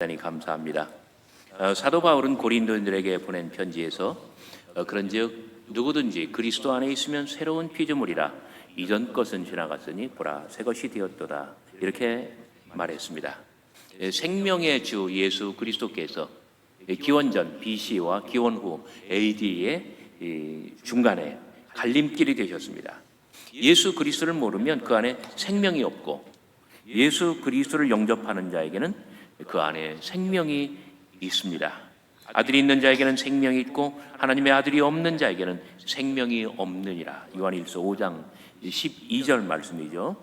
대단히 감사합니다. 사도 바울은 고린도인들에게 보낸 편지에서 그런즉 누구든지 그리스도 안에 있으면 새로운 피조물이라 이전 것은 지나갔으니 보라 새 것이 되었도다 이렇게 말했습니다. 생명의 주 예수 그리스도께서 기원전 BC와 기원 후 AD의 중간에 갈림길이 되셨습니다. 예수 그리스도를 모르면 그 안에 생명이 없고 예수 그리스도를 영접하는 자에게는 그 안에 생명이 있습니다. 아들이 있는 자에게는 생명이 있고 하나님의 아들이 없는 자에게는 생명이 없느니라. 요한일서 5장 12절 말씀이죠.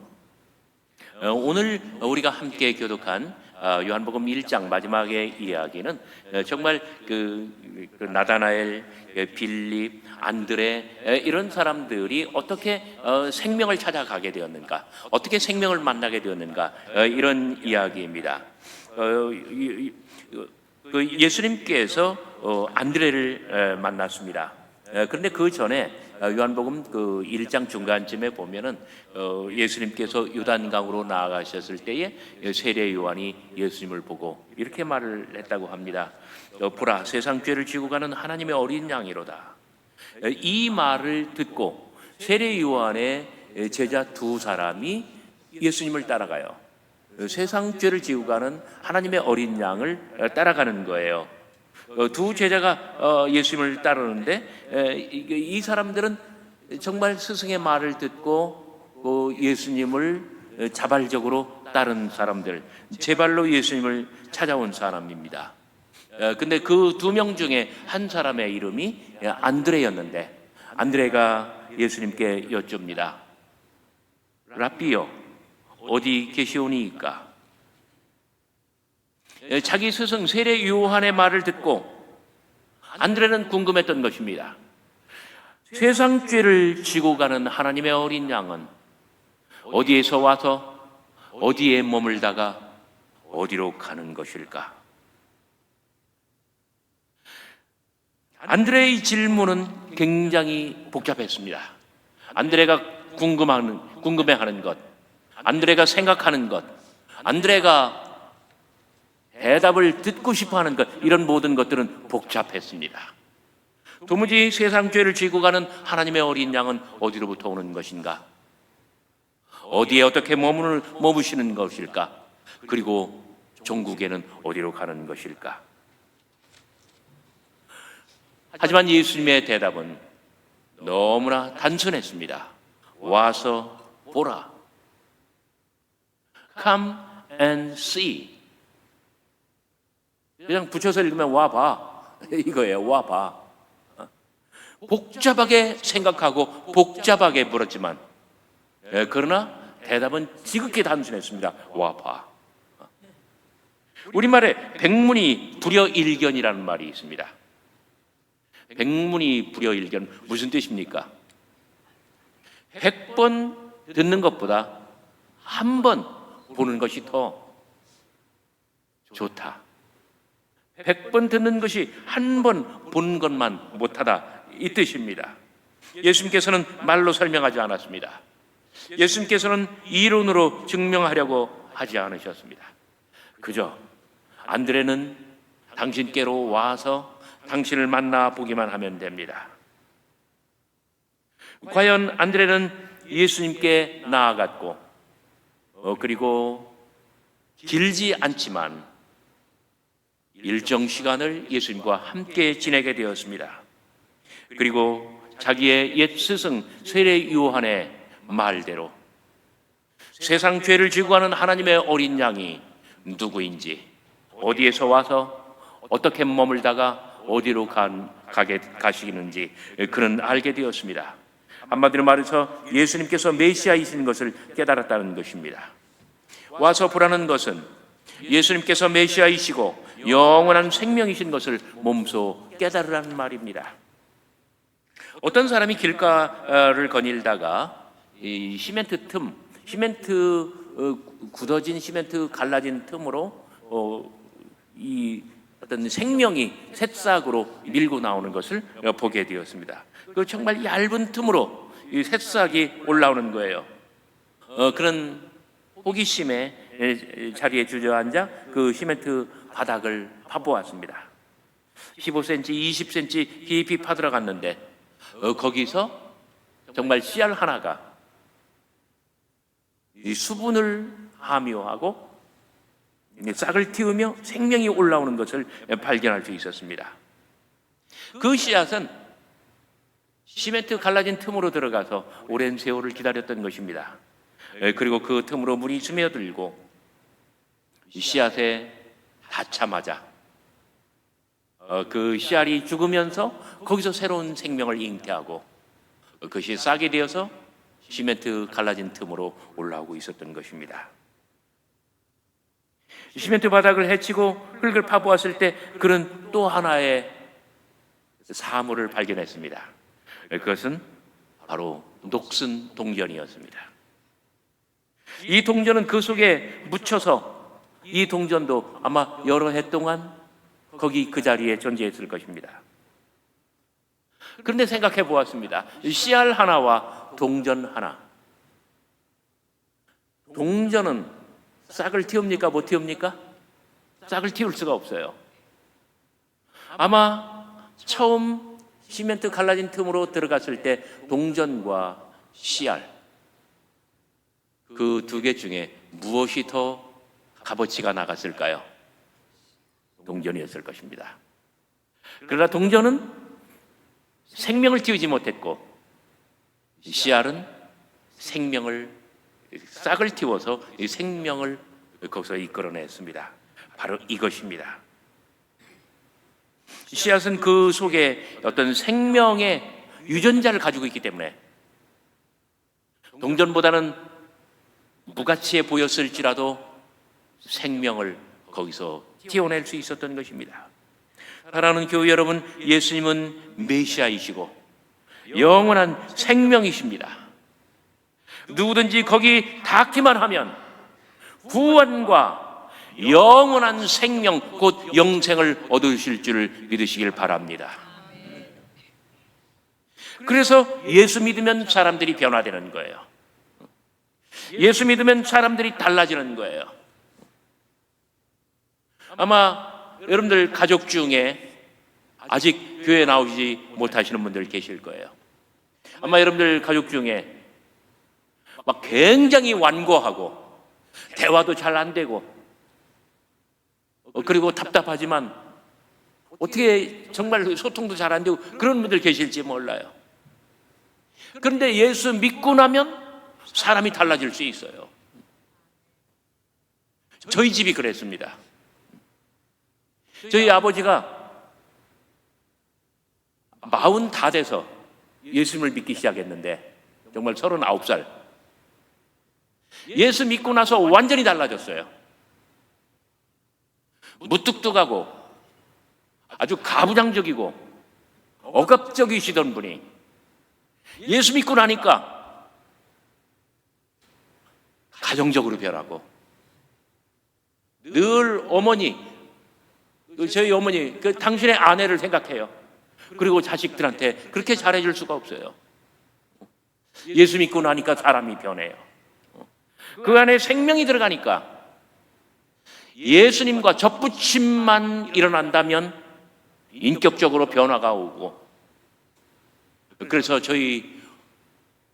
오늘 우리가 함께 교독한 요한복음 1장 마지막의 이야기는 정말 그 나다나엘, 빌립, 안드레 이런 사람들이 어떻게 생명을 찾아가게 되었는가, 어떻게 생명을 만나게 되었는가 이런 이야기입니다. 예수님께서 안드레를 만났습니다. 그런데 그 전에 요한복음 1장 중간쯤에 보면은 예수님께서 요단강으로 나아가셨을 때에 세례 요한이 예수님을 보고 이렇게 말을 했다고 합니다. 보라 세상 죄를 지고 가는 하나님의 어린 양이로다. 이 말을 듣고 세례 요한의 제자 두 사람이 예수님을 따라가요. 세상 죄를 지고 가는 하나님의 어린 양을 따라가는 거예요. 두 제자가 예수님을 따르는데 이 사람들은 정말 스승의 말을 듣고 예수님을 자발적으로 따른 사람들, 제 발로 예수님을 찾아온 사람입니다. 근데 그 두 명 중에 한 사람의 이름이 안드레였는데 안드레가 예수님께 여쭙니다. 랍비요, 어디 계시오니이까? 자기 스승 세례 요한의 말을 듣고 안드레는 궁금했던 것입니다. 세상 죄를 지고 가는 하나님의 어린 양은 어디에서 와서 어디에 머물다가 어디로 가는 것일까? 안드레의 질문은 굉장히 복잡했습니다. 안드레가 궁금해하는 것, 안드레가 생각하는 것, 안드레가 대답을 듣고 싶어하는 것, 이런 모든 것들은 복잡했습니다. 도무지 세상 죄를 지고 가는 하나님의 어린 양은 어디로부터 오는 것인가? 어디에 어떻게 머무시는 것일까? 그리고 종국에는 어디로 가는 것일까? 하지만 예수님의 대답은 너무나 단순했습니다. 와서 보라. Come and see. 그냥 붙여서 읽으면 와봐 이거예요. 와봐. 복잡하게 생각하고 복잡하게 물었지만 그러나 대답은 지극히 단순했습니다. 와봐. 우리말에 백문이 불여일견이라는 말이 있습니다. 백문이 불여일견 무슨 뜻입니까? 100번 듣는 것보다 한 번 보는 것이 더 좋다. 100번 듣는 것이 한 번 보는 것만 못하다, 이 뜻입니다. 예수님께서는 말로 설명하지 않았습니다. 예수님께서는 이론으로 증명하려고 하지 않으셨습니다. 그저 안드레는 당신께로 와서 당신을 만나 보기만 하면 됩니다. 과연 안드레는 예수님께 나아갔고 그리고 길지 않지만 일정 시간을 예수님과 함께 지내게 되었습니다. 그리고 자기의 옛 스승 세례 요한의 말대로 세상 죄를 지고 가는 하나님의 어린 양이 누구인지, 어디에서 와서 어떻게 머물다가 어디로 가시는지 그는 알게 되었습니다. 한마디로 말해서 예수님께서 메시아이신 것을 깨달았다는 것입니다. 와서 보라는 것은 예수님께서 메시아이시고 영원한 생명이신 것을 몸소 깨달으라는 말입니다. 어떤 사람이 길가를 거닐다가 이 굳어진 시멘트 갈라진 틈으로 이 어떤 생명이 새싹으로 밀고 나오는 것을 보게 되었습니다. 그 정말 얇은 틈으로 이 새싹이 올라오는 거예요. 그런 호기심에 자리에 주저앉아 그 시멘트 바닥을 파보았습니다. 15cm, 20cm 깊이 파들어갔는데 거기서 정말 씨알 하나가 이 수분을 함유하고 싹을 틔우며 생명이 올라오는 것을 발견할 수 있었습니다. 그 씨앗은 시멘트 갈라진 틈으로 들어가서 오랜 세월을 기다렸던 것입니다. 그리고 그 틈으로 물이 스며들고 씨앗에 닿자마자 그 씨알이 죽으면서 거기서 새로운 생명을 잉태하고 그것이 싹이 되어서 시멘트 갈라진 틈으로 올라오고 있었던 것입니다. 시멘트 바닥을 헤치고 흙을 파보았을 때 그는 또 하나의 사물을 발견했습니다. 그것은 바로 녹슨 동전이었습니다. 이 동전은 그 속에 묻혀서 이 동전도 아마 여러 해 동안 거기 그 자리에 존재했을 것입니다. 그런데 생각해 보았습니다. 씨알 하나와 동전 하나. 동전은 싹을 틔웁니까? 못 틔웁니까? 싹을 틔울 수가 없어요. 아마 처음 시멘트 갈라진 틈으로 들어갔을 때 동전과 씨알 그 두 개 중에 무엇이 더 값어치가 나갔을까요? 동전이었을 것입니다. 그러나 동전은 생명을 틔우지 못했고 씨알은 싹을 틔워서 이 생명을 거기서 이끌어냈습니다. 바로 이것입니다. 씨앗은 그 속에 어떤 생명의 유전자를 가지고 있기 때문에 동전보다는 무가치해 보였을지라도 생명을 거기서 튀어낼 수 있었던 것입니다. 사랑하는 교회 여러분, 예수님은 메시아이시고 영원한 생명이십니다. 누구든지 거기 닿기만 하면 구원과 영원한 생명, 곧 영생을 얻으실 줄 믿으시길 바랍니다. 그래서 예수 믿으면 사람들이 변화되는 거예요. 예수 믿으면 사람들이 달라지는 거예요. 아마 여러분들 가족 중에 아직 교회 나오지 못하시는 분들 계실 거예요. 아마 여러분들 가족 중에 막 굉장히 완고하고 대화도 잘 안 되고 그리고 답답하지만 어떻게 정말 소통도 잘 안 되고 그런 분들 계실지 몰라요. 그런데 예수 믿고 나면 사람이 달라질 수 있어요. 저희 집이 그랬습니다. 저희 아버지가 40 다 돼서 예수님을 믿기 시작했는데 정말 39살. 예수 믿고 나서 완전히 달라졌어요. 무뚝뚝하고 아주 가부장적이고 억압적이시던 분이 예수 믿고 나니까 가정적으로 변하고 늘 어머니, 저희 어머니, 당신의 아내를 생각해요. 그리고 자식들한테 그렇게 잘해줄 수가 없어요. 예수 믿고 나니까 사람이 변해요. 그 안에 생명이 들어가니까 예수님과 접붙임만 일어난다면 인격적으로 변화가 오고, 그래서 저희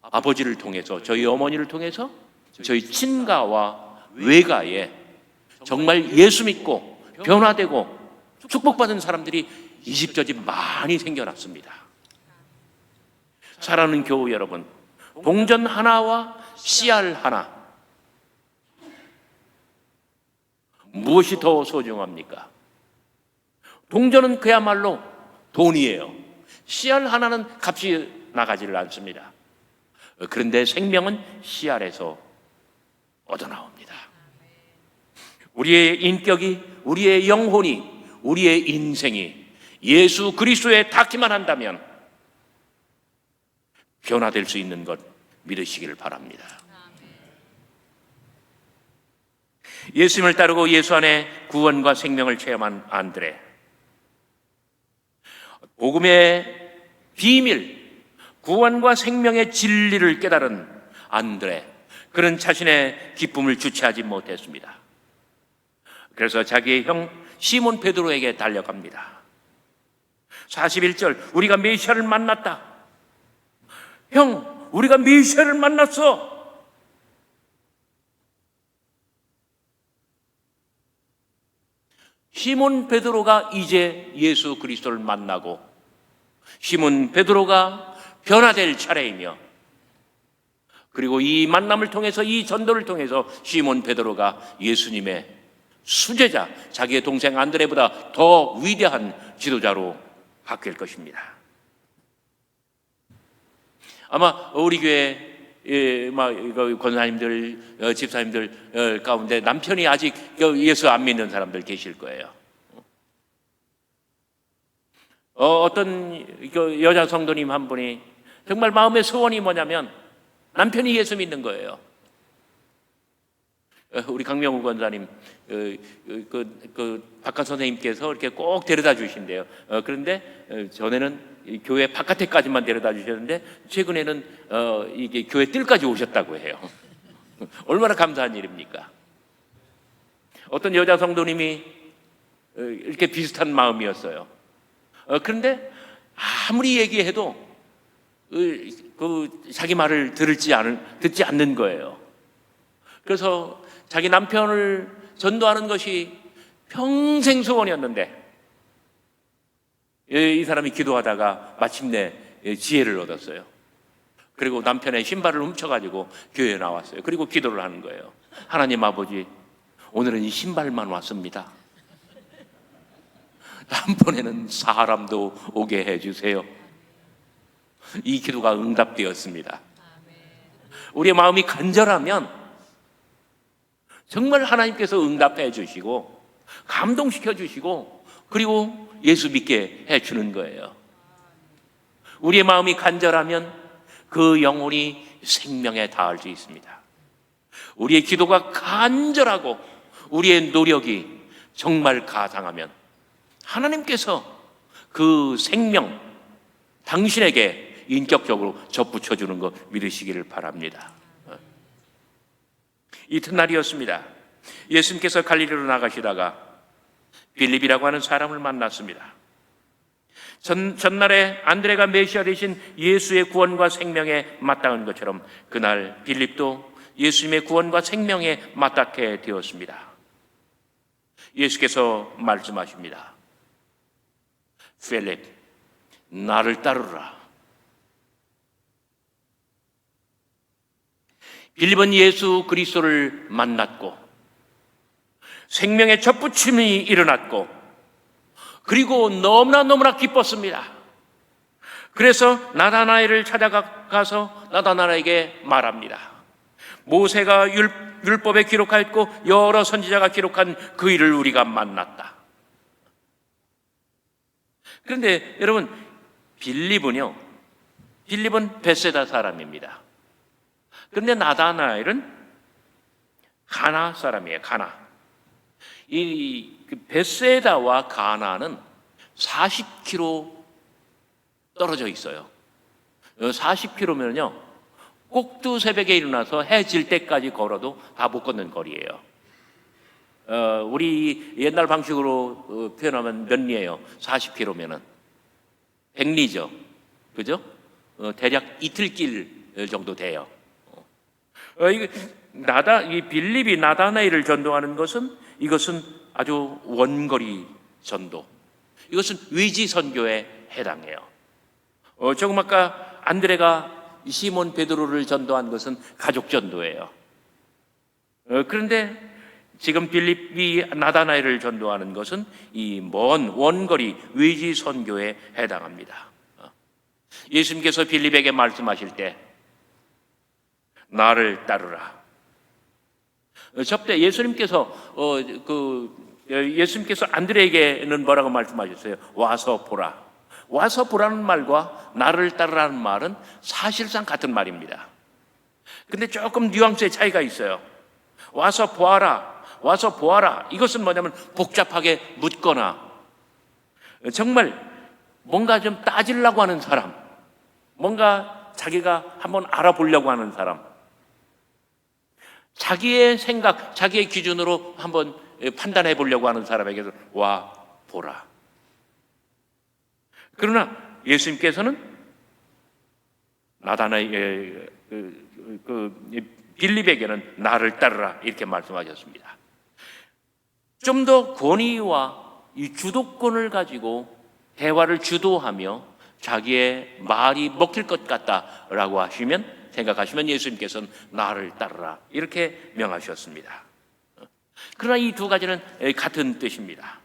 아버지를 통해서, 저희 어머니를 통해서 저희 친가와 외가에 정말 예수 믿고 변화되고 축복받은 사람들이 이 집 저 집 많이 생겨났습니다. 사랑하는 교우 여러분, 동전 하나와 씨알 하나, 무엇이 더 소중합니까? 동전은 그야말로 돈이에요. 씨알 하나는 값이 나가지를 않습니다. 그런데 생명은 씨알에서 얻어나옵니다. 우리의 인격이, 우리의 영혼이, 우리의 인생이 예수 그리스도에 닿기만 한다면 변화될 수 있는 것 믿으시기를 바랍니다. 예수님을 따르고 예수 안에 구원과 생명을 체험한 안드레, 복음의 비밀, 구원과 생명의 진리를 깨달은 안드레, 그는 자신의 기쁨을 주체하지 못했습니다. 그래서 자기의 형 시몬 베드로에게 달려갑니다. 41절, 우리가 메시아를 만났다. 형, 우리가 메시아를 만났어. 시몬 베드로가 이제 예수 그리스도를 만나고 시몬 베드로가 변화될 차례이며, 그리고 이 만남을 통해서, 이 전도를 통해서 시몬 베드로가 예수님의 수제자, 자기의 동생 안드레보다 더 위대한 지도자로 바뀔 것입니다. 아마 우리 교회 권사님들, 집사님들 가운데 남편이 아직 예수 안 믿는 사람들 계실 거예요. 어떤 여자 성도님 한 분이 정말 마음의 소원이 뭐냐면 남편이 예수 믿는 거예요. 우리 강명우 권사님, 박한 선생님께서 이렇게 꼭 데려다 주신대요. 그런데 전에는 교회 바깥에까지만 데려다 주셨는데 최근에는 이게 교회 뜰까지 오셨다고 해요. 얼마나 감사한 일입니까? 어떤 여자 성도님이 이렇게 비슷한 마음이었어요. 그런데 아무리 얘기해도 자기 말을 듣지 않는 거예요. 그래서 자기 남편을 전도하는 것이 평생 소원이었는데 이 사람이 기도하다가 마침내 지혜를 얻었어요. 그리고 남편의 신발을 훔쳐가지고 교회에 나왔어요. 그리고 기도를 하는 거예요. 하나님 아버지, 오늘은 이 신발만 왔습니다. 다음번에는 사람도 오게 해주세요. 이 기도가 응답되었습니다. 우리의 마음이 간절하면 정말 하나님께서 응답해 주시고 감동시켜 주시고 그리고 예수 믿게 해주는 거예요. 우리의 마음이 간절하면 그 영혼이 생명에 닿을 수 있습니다. 우리의 기도가 간절하고 우리의 노력이 정말 가상하면 하나님께서 그 생명 당신에게 인격적으로 접붙여주는 거 믿으시기를 바랍니다. 이튿날이었습니다. 예수님께서 갈릴리로 나가시다가 빌립이라고 하는 사람을 만났습니다. 전날에 안드레가 메시아 되신 예수의 구원과 생명에 맞닿은 것처럼 그날 빌립도 예수님의 구원과 생명에 맞닿게 되었습니다. 예수께서 말씀하십니다. 필립, 나를 따르라. 빌립은 예수 그리스도를 만났고 생명의 접붙임이 일어났고 그리고 너무나 기뻤습니다. 그래서 나다나엘을 찾아가서 나다나엘에게 말합니다. 모세가 율법에 기록하였고 여러 선지자가 기록한 그 일을 우리가 만났다. 그런데 여러분, 빌립은 벳세다 사람입니다. 그런데 나다나엘은 가나 사람이에요. 가나. 이 벳세다와 가나는 40km 떨어져 있어요. 40km면요 꼭두 새벽에 일어나서 해 질 때까지 걸어도 다 못 걷는 거리예요. 우리 옛날 방식으로 표현하면 몇 리예요? 40km면은 100리죠. 그죠? 대략 이틀길 정도 돼요. 이 빌립이 나다나엘을 전도하는 것은 이것은 아주 원거리 전도. 이것은 위지 선교에 해당해요. 조금 아까 안드레가 시몬 베드로를 전도한 것은 가족 전도예요. 그런데 지금 빌립이 나다나엘을 전도하는 것은 이 먼 원거리 위지 선교에 해당합니다. 예수님께서 빌립에게 말씀하실 때 나를 따르라. 접대 예수님께서 안드레에게는 뭐라고 말씀하셨어요? 와서 보라. 와서 보라는 말과 나를 따르라는 말은 사실상 같은 말입니다. 근데 조금 뉘앙스의 차이가 있어요. 와서 보아라, 와서 보아라. 이것은 뭐냐면 복잡하게 묻거나 정말 뭔가 좀 따지려고 하는 사람, 뭔가 자기가 한번 알아보려고 하는 사람, 자기의 생각, 자기의 기준으로 한번 판단해 보려고 하는 사람에게도 와 보라. 그러나 예수님께서는 나다나엘 빌립에게는 나를 따르라 이렇게 말씀하셨습니다. 좀 더 권위와 이 주도권을 가지고 대화를 주도하며 자기의 말이 먹힐 것 같다라고 생각하시면 예수님께서는 나를 따르라 이렇게 명하셨습니다. 그러나 이 두 가지는 같은 뜻입니다.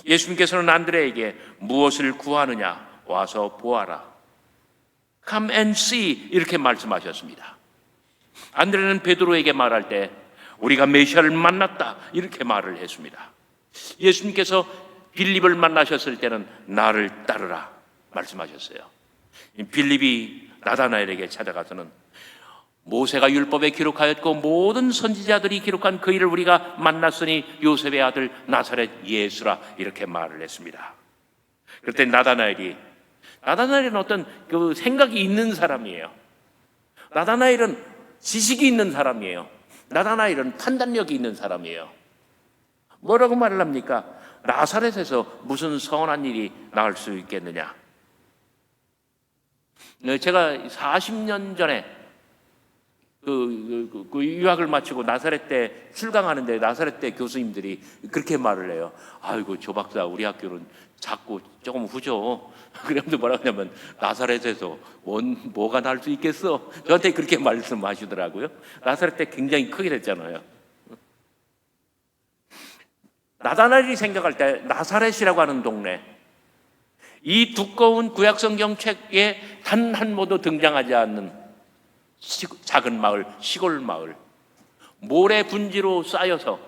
예수님께서는 안드레에게 무엇을 구하느냐 와서 보아라. Come and see 이렇게 말씀하셨습니다. 안드레는 베드로에게 말할 때 우리가 메시아를 만났다 이렇게 말을 했습니다. 예수님께서 빌립을 만나셨을 때는 나를 따르라 말씀하셨어요. 빌립이 나다나엘에게 찾아가서는 모세가 율법에 기록하였고 모든 선지자들이 기록한 그 일을 우리가 만났으니 요셉의 아들 나사렛 예수라 이렇게 말을 했습니다. 그때 나다나엘은 어떤 그 생각이 있는 사람이에요. 나다나엘은 지식이 있는 사람이에요. 나다나엘은 판단력이 있는 사람이에요. 뭐라고 말을 합니까? 나사렛에서 무슨 선한 일이 나올 수 있겠느냐? 제가 40년 전에 그 유학을 마치고 나사렛 때 출강하는데 나사렛 때 교수님들이 그렇게 말을 해요. 아이고 조 박사 우리 학교는 작고 조금 후져. 그러면서 뭐라고 하냐면 나사렛에서 뭐가 날 수 있겠어. 저한테 그렇게 말씀하시더라고요. 나사렛 때 굉장히 크게 됐잖아요. 나다나엘이 생각할 때 나사렛이라고 하는 동네, 이 두꺼운 구약성경 책에 단 한 모도 등장하지 않는 작은 마을, 시골 마을, 모래 분지로 쌓여서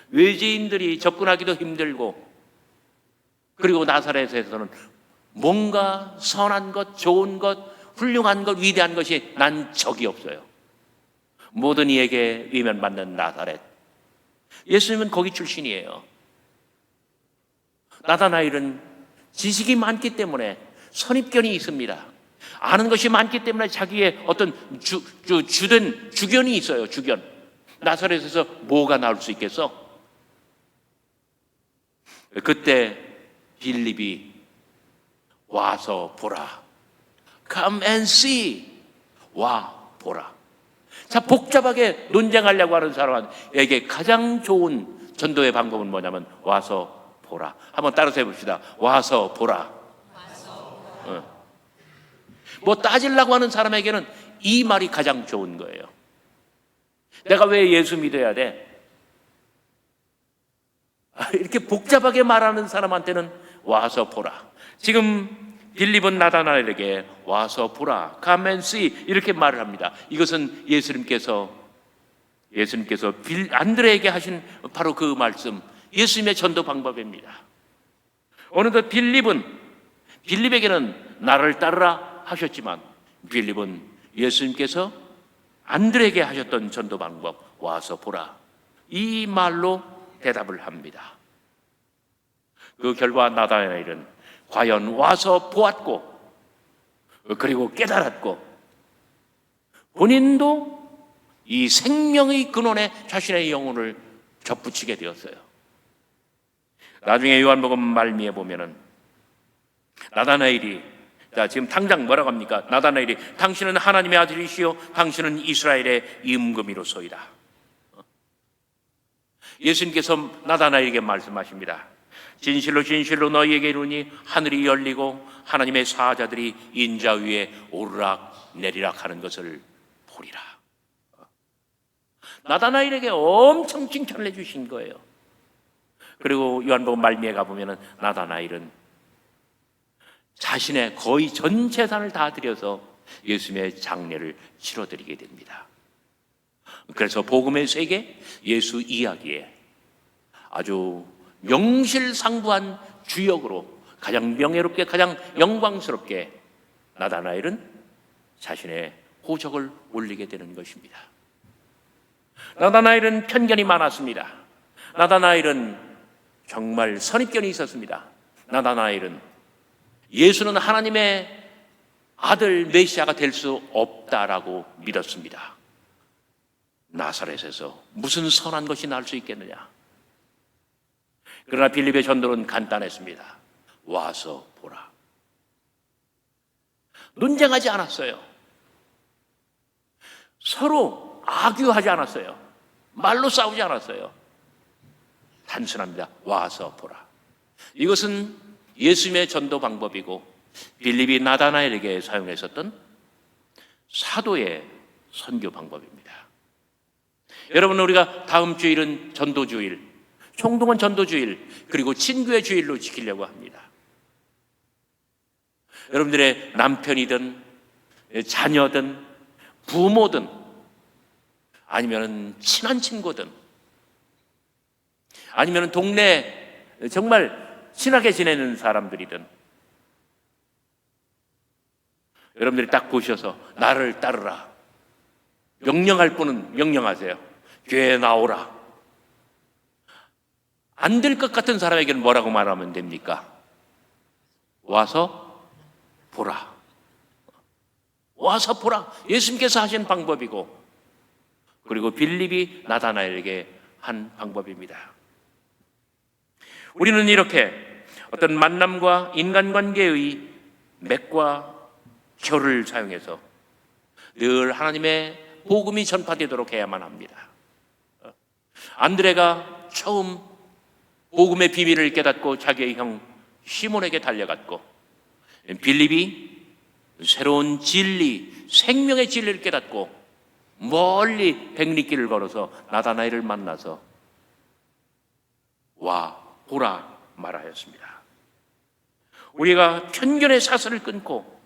외지인들이 접근하기도 힘들고, 그리고 나사렛에서는 뭔가 선한 것, 좋은 것, 훌륭한 것, 위대한 것이 난 적이 없어요. 모든 이에게 위면받는 나사렛. 예수님은 거기 출신이에요. 나다나엘은 지식이 많기 때문에 선입견이 있습니다. 아는 것이 많기 때문에 자기의 어떤 주견이 있어요. 주견. 나사렛에서 뭐가 나올 수 있겠어? 그때 빌립이 와서 보라. Come and see. 와 보라. 자, 복잡하게 논쟁하려고 하는 사람에게 가장 좋은 전도의 방법은 뭐냐면 와서 보라. 한번 따라서 해봅시다. 와서 보라. 뭐 따지려고 하는 사람에게는 이 말이 가장 좋은 거예요. 내가 왜 예수 믿어야 돼? 이렇게 복잡하게 말하는 사람한테는 와서 보라. 지금 빌립은 나다나엘에게 와서 보라, come and see 이렇게 말을 합니다. 이것은 예수님께서 안드레에게 하신 바로 그 말씀, 예수님의 전도 방법입니다. 어느덧 빌립에게는 나를 따르라 하셨지만, 빌립은 예수님께서 안드레에게 하셨던 전도 방법, 와서 보라, 이 말로 대답을 합니다. 그 결과 나다나엘은 과연 와서 보았고, 그리고 깨달았고, 본인도 이 생명의 근원에 자신의 영혼을 접붙이게 되었어요. 나중에 요한복음 말미에 보면은 나다나엘이, 자, 지금 당장 뭐라고 합니까? 나다나엘이 당신은 하나님의 아들이시요 당신은 이스라엘의 임금이로소이다. 예수님께서 나다나엘에게 말씀하십니다. 진실로 진실로 너희에게 이르노니 하늘이 열리고 하나님의 사자들이 인자 위에 오르락 내리락 하는 것을 보리라. 나다나엘에게 엄청 칭찬을 해주신 거예요. 그리고 요한복음 말미에 가보면 나다나엘은 자신의 거의 전 재산을 다 들여서 예수님의 장례를 치러드리게 됩니다. 그래서 복음의 세계, 예수 이야기에 아주 명실상부한 주역으로 가장 명예롭게, 가장 영광스럽게 나다나엘은 자신의 호적을 올리게 되는 것입니다. 나다나엘은 편견이 많았습니다. 나다나엘은 정말 선입견이 있었습니다. 나다나엘은 예수는 하나님의 아들 메시아가 될 수 없다라고 믿었습니다. 나사렛에서 무슨 선한 것이 날 수 있겠느냐. 그러나 빌립의 전도는 간단했습니다. 와서 보라. 논쟁하지 않았어요. 서로 아규하지 않았어요. 말로 싸우지 않았어요. 단순합니다. 와서 보라. 이것은 예수님의 전도 방법이고 빌립이 나다나엘에게 사용했었던 사도의 선교 방법입니다. 여러분, 우리가 다음 주일은 전도주일, 총동원 전도주일, 그리고 친구의 주일로 지키려고 합니다. 여러분들의 남편이든 자녀든 부모든 아니면 친한 친구든 아니면 동네 정말 친하게 지내는 사람들이든 여러분들이 딱 보셔서 나를 따르라. 명령할 분은 명령하세요. 교회에 나오라. 안 될 것 같은 사람에게는 뭐라고 말하면 됩니까? 와서 보라. 와서 보라. 예수님께서 하신 방법이고 그리고 빌립이 나다나엘에게 한 방법입니다. 우리는 이렇게 어떤 만남과 인간관계의 맥과 혀를 사용해서 늘 하나님의 복음이 전파되도록 해야만 합니다. 안드레가 처음 복음의 비밀을 깨닫고 자기의 형 시몬에게 달려갔고 빌립이 새로운 진리, 생명의 진리를 깨닫고 멀리 백리길을 걸어서 나다나엘을 만나서 와 보라 말하였습니다. 우리가 편견의 사슬을 끊고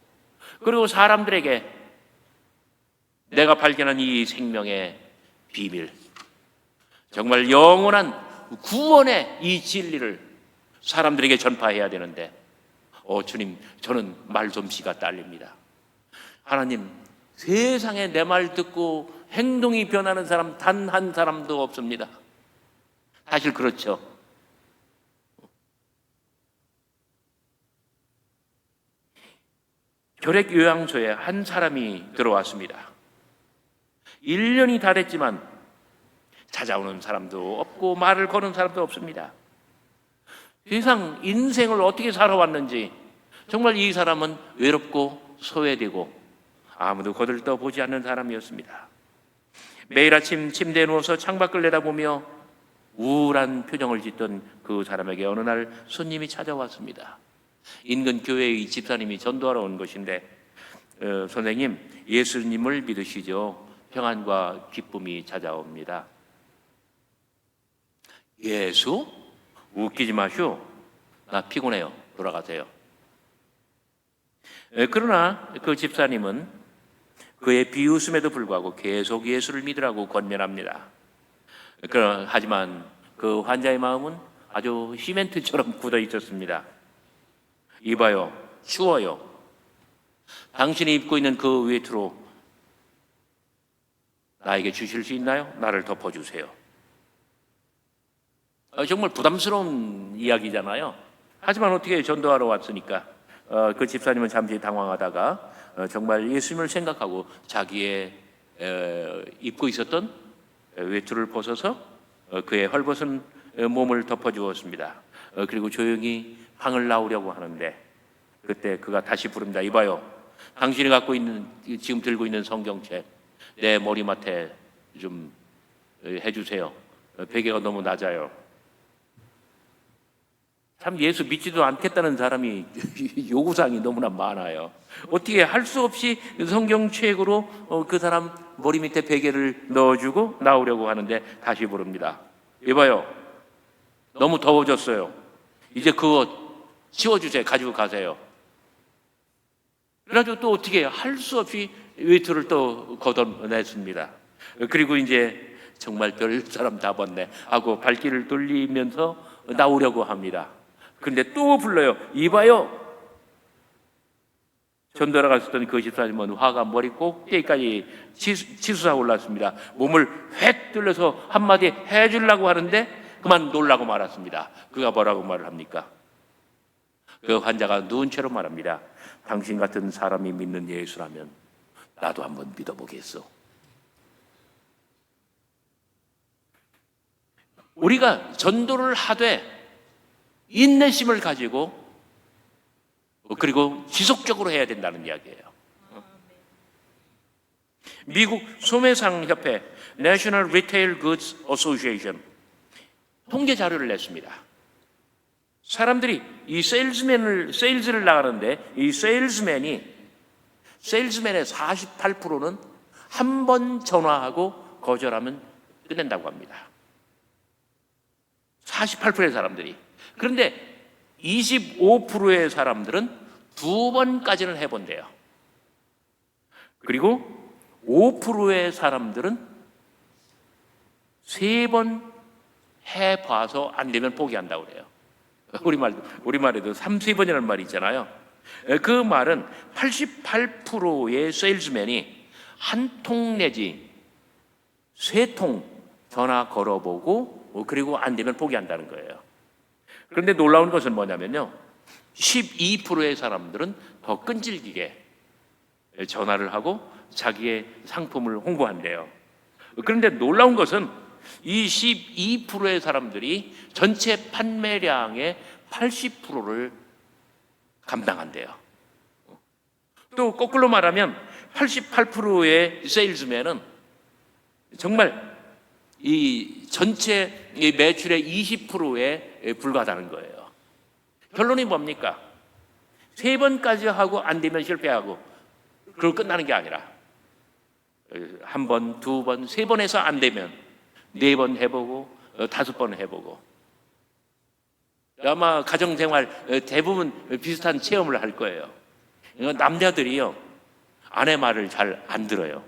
그리고 사람들에게 내가 발견한 이 생명의 비밀, 정말 영원한 구원의 이 진리를 사람들에게 전파해야 되는데 주님, 저는 말솜씨가 딸립니다. 하나님, 세상에 내 말 듣고 행동이 변하는 사람 단 한 사람도 없습니다. 사실 그렇죠. 결핵 요양소에 한 사람이 들어왔습니다. 1년이 다 됐지만 찾아오는 사람도 없고 말을 거는 사람도 없습니다. 세상 인생을 어떻게 살아왔는지 정말 이 사람은 외롭고 소외되고 아무도 거들떠보지 않는 사람이었습니다. 매일 아침 침대에 누워서 창밖을 내다보며 우울한 표정을 짓던 그 사람에게 어느 날 손님이 찾아왔습니다. 인근 교회의 집사님이 전도하러 온 것인데 선생님, 예수님을 믿으시죠? 평안과 기쁨이 찾아옵니다. 예수? 웃기지 마시오. 나 피곤해요. 돌아가세요. 그러나 그 집사님은 그의 비웃음에도 불구하고 계속 예수를 믿으라고 권면합니다. 하지만 그 환자의 마음은 아주 시멘트처럼 굳어 있었습니다. 이봐요, 추워요. 당신이 입고 있는 그 외투로 나에게 주실 수 있나요? 나를 덮어주세요. 정말 부담스러운 이야기잖아요. 하지만 어떻게 전도하러 왔으니까 그 집사님은 잠시 당황하다가 정말 예수님을 생각하고 자기의 입고 있었던 외투를 벗어서 그의 헐벗은 몸을 덮어주었습니다. 그리고 조용히 방을 나오려고 하는데 그때 그가 다시 부릅니다. 이봐요, 당신이 지금 들고 있는 성경책 내 머리맡에 좀 해주세요. 베개가 너무 낮아요. 참 예수 믿지도 않겠다는 사람이 요구사항이 너무나 많아요. 어떻게 할 수 없이 성경책으로 그 사람 머리 밑에 베개를 넣어주고 나오려고 하는데 다시 부릅니다. 이봐요, 너무 더워졌어요. 이제 그 옷 치워주세요. 가지고 가세요. 그래가지고 또 어떻게 할 수 없이 외투를 또 걷어냈습니다. 그리고 이제 정말 별 사람 다 봤네 하고 발길을 돌리면서 나오려고 합니다. 그런데 또 불러요. 이봐요. 전도하러 갔었던 그 집사님은 화가 머리 꼭대기까지 치솟아 올랐습니다. 몸을 획 뚫려서 한마디 해주려고 하는데 그만 놀라고 말았습니다. 그가 뭐라고 말을 합니까? 그 환자가 누운 채로 말합니다. 당신 같은 사람이 믿는 예수라면 나도 한번 믿어보겠어. 우리가 전도를 하되 인내심을 가지고 그리고 지속적으로 해야 된다는 이야기예요. 미국 소매상 협회 National Retail Goods Association 통계 자료를 냈습니다. 사람들이 이 세일즈를 나가는데 이 세일즈맨의 48%는 한 번 전화하고 거절하면 끝낸다고 합니다. 48%의 사람들이. 그런데 25%의 사람들은 2번까지는 해본대요. 그리고 5%의 사람들은 3번 해봐서 안 되면 포기한다고 그래요. 우리말에도 3, 4번이라는 말이 있잖아요. 그 말은 88%의 세일즈맨이 한 통 내지 3통 전화 걸어보고 그리고 안 되면 포기한다는 거예요. 그런데 놀라운 것은 뭐냐면요, 12%의 사람들은 더 끈질기게 전화를 하고 자기의 상품을 홍보한대요. 그런데 놀라운 것은 이 12%의 사람들이 전체 판매량의 80%를 감당한대요. 또 거꾸로 말하면 88%의 세일즈맨은 정말 이 전체 매출의 20%에 불과하다는 거예요. 결론이 뭡니까? 3번까지 하고 안 되면 실패하고 그걸 끝나는 게 아니라 1번, 2번, 3번 해서 안 되면 4번 해보고 5번 해보고. 아마 가정생활 대부분 비슷한 체험을 할 거예요. 남자들이요, 아내 말을 잘 안 들어요.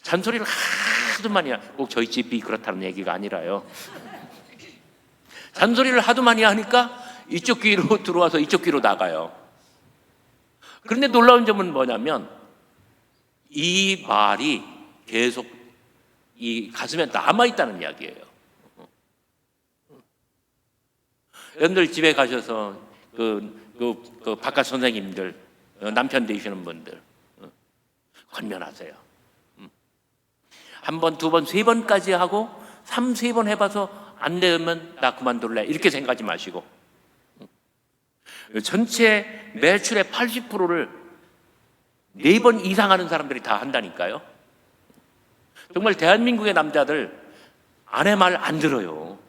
잔소리를 하도 많이, 꼭 저희 집이 그렇다는 얘기가 아니라요. 잔소리를 하도 많이 하니까 이쪽 귀로 들어와서 이쪽 귀로 나가요. 그런데 놀라운 점은 뭐냐면 이 말이 계속 이 가슴에 남아있다는 이야기예요. 여러분들 집에 가셔서 그 바깥 선생님들, 남편 되시는 분들 권면하세요. 1번, 2번, 3번까지 하고 3, 4번 해봐서 안 되면 나 그만둘래, 이렇게 생각하지 마시고 전체 매출의 80%를 4번 이상 하는 사람들이 다 한다니까요. 정말 대한민국의 남자들 아내 말 안 들어요.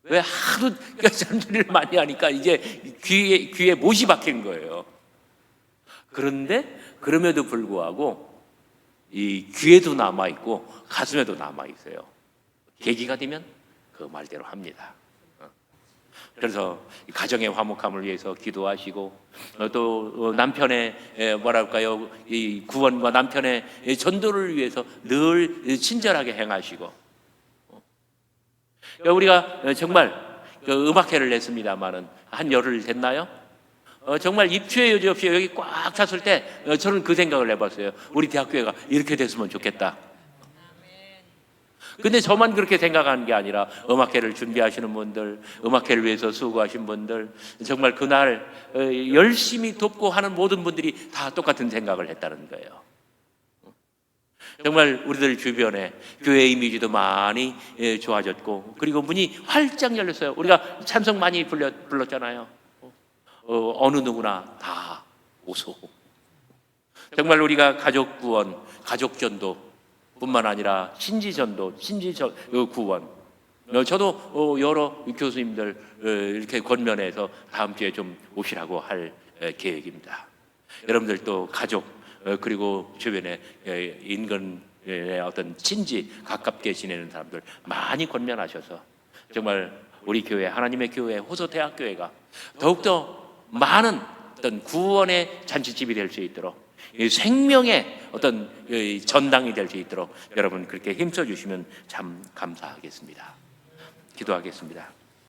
왜? 하도 잔소리를 많이 하니까 이제 귀에 못이 박힌 거예요. 그런데 그럼에도 불구하고 이 귀에도 남아있고 가슴에도 남아있어요. 계기가 되면 그 말대로 합니다. 그래서 가정의 화목함을 위해서 기도하시고 또 남편의 뭐랄까요, 이 구원과 남편의 전도를 위해서 늘 친절하게 행하시고. 우리가 정말 음악회를 냈습니다마는 한 열흘 됐나요? 정말 입추의 여지 없이 여기 꽉 찼을 때 저는 그 생각을 해봤어요. 우리 대학교가 이렇게 됐으면 좋겠다. 근데 저만 그렇게 생각하는 게 아니라 음악회를 준비하시는 분들, 음악회를 위해서 수고하신 분들, 정말 그날 열심히 돕고 하는 모든 분들이 다 똑같은 생각을 했다는 거예요. 정말 우리들 주변에 교회 이미지도 많이 좋아졌고, 그리고 문이 활짝 열렸어요. 우리가 찬송 많이 불렀잖아요. 어느 누구나 다 오소. 정말 우리가 가족 구원, 가족 전도 뿐만 아니라 신지전도, 구원. 저도 여러 교수님들 이렇게 권면해서 다음 주에 좀 오시라고 할 계획입니다. 여러분들도 가족 그리고 주변에 인근의 어떤 친지 가깝게 지내는 사람들 많이 권면하셔서 정말 우리 교회, 하나님의 교회, 호소대학교회가 더욱더 많은 어떤 구원의 잔치집이 될 수 있도록, 생명의 어떤 전당이 될 수 있도록 여러분 그렇게 힘써 주시면 참 감사하겠습니다. 기도하겠습니다.